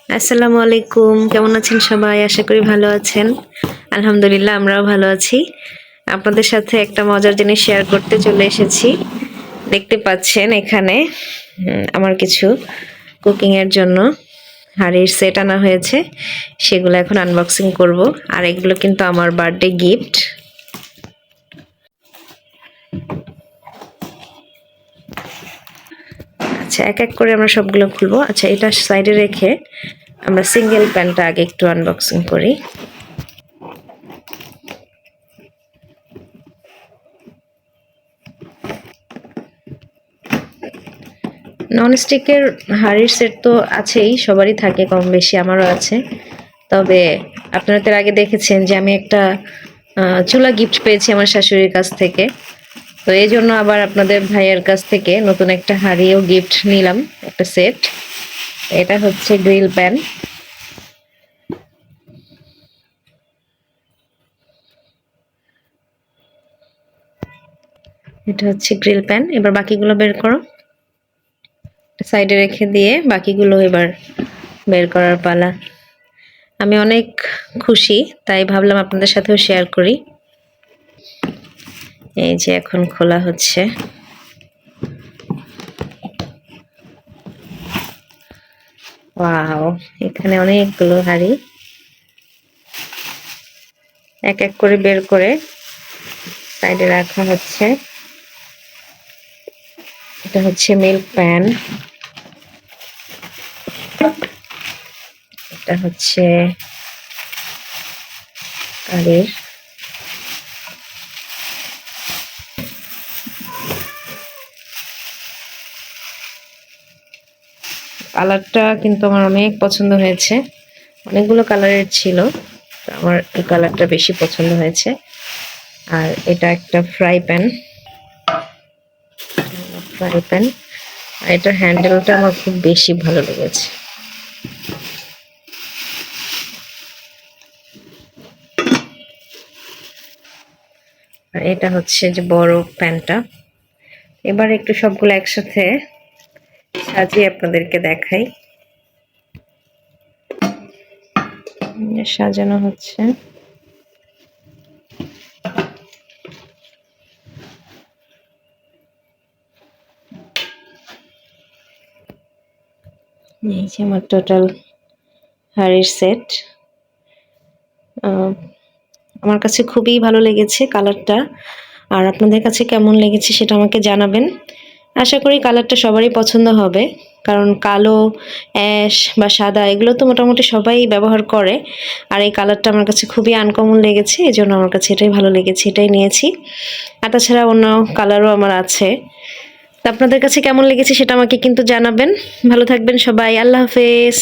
আসসালামু আলাইকুম, কেমন আছেন সবাই? আশা করি ভালো আছেন। আলহামদুলিল্লাহ আমরাও ভালো আছি। আপনাদের সাথে একটা মজার জিনিস শেয়ার করতে চলে এসেছি। দেখতে পাচ্ছেন এখানে আমার কিছু কুকিং এর জন্য হাঁড়ির সেট আনা হয়েছে, সেগুলো এখন আনবক্সিং করব। আর এগুলো কিন্তু আমার বার্থডে গিফট। আচ্ছা, এক এক করে আমরা সবগুলো খুলবো। আচ্ছা, এটা সাইডে রেখে আমরা সিঙ্গেল প্যানটা আগে একটু আনবক্সিং করি। ননস্টিকের হাঁড়ির সেট তো আছেই, সবারই থাকে কম বেশি, আমারও আছে। তবে আপনারা তো আগে দেখেছেন যে আমি একটা চুলা গিফট পেয়েছি আমার শাশুড়ির কাছ থেকে। তো এই জন্য আবার আপনাদের ভাইয়ের কাছ থেকে নতুন একটা হাঁড়িও গিফট নিলাম, একটা সেট। এটা হচ্ছে গ্রিল প্যান। এটা হচ্ছে গ্রিল প্যান। এবার বাকিগুলো বের করো, সাইডে রেখে দিয়ে বাকিগুলো এবার বের করার পালা। আমি অনেক খুশি, তাই ভাবলাম আপনাদের সাথেও শেয়ার করি। এই যে এখন খোলা হচ্ছে। ওয়াও, এখানে অনেকগুলো হাঁড়ি। এক এক করে বের করে সাইডে রাখা হচ্ছে। এটা হচ্ছে মিল্ক প্যান, এটা হচ্ছে কারির, কালারটা কিন্তু আমার অনেক পছন্দ হয়েছে। অনেকগুলো কালারের ছিল, আমার এই কালারটা বেশি পছন্দ হয়েছে। আর এটা একটা ফ্রাই প্যান, আর এটার হ্যান্ডেলটা আমার খুব বেশি ভালো লেগেছে। আর এটা হচ্ছে যে বড় প্যানটা। এবার একটু সবগুলো একসাথে সাজিয়ে আপনাদেরকে দেখাই। সাজানো হচ্ছে। এই যে আমার টোটাল হাঁড়ির সেট। আমার কাছে খুবই ভালো লেগেছে কালারটা। আর আপনাদের কাছে কেমন লেগেছে সেটা আমাকে জানাবেন। আশা করি কালারটা সবারই পছন্দ হবে, কারণ কালো, অ্যাশ বা সাদা এগুলো তো মোটামুটি সবাই ব্যবহার করে। আর এই কালারটা আমার কাছে খুবই আনকমন লেগেছে, এই জন্য আমার কাছে এটাই ভালো লেগেছে, এটাই নিয়েছি। আর তাছাড়া অন্য কালারও আমার আছে। তো আপনাদের কাছে কেমন লেগেছে সেটা আমাকে কিন্তু জানাবেন। ভালো থাকবেন সবাই, আল্লাহ হাফেজ।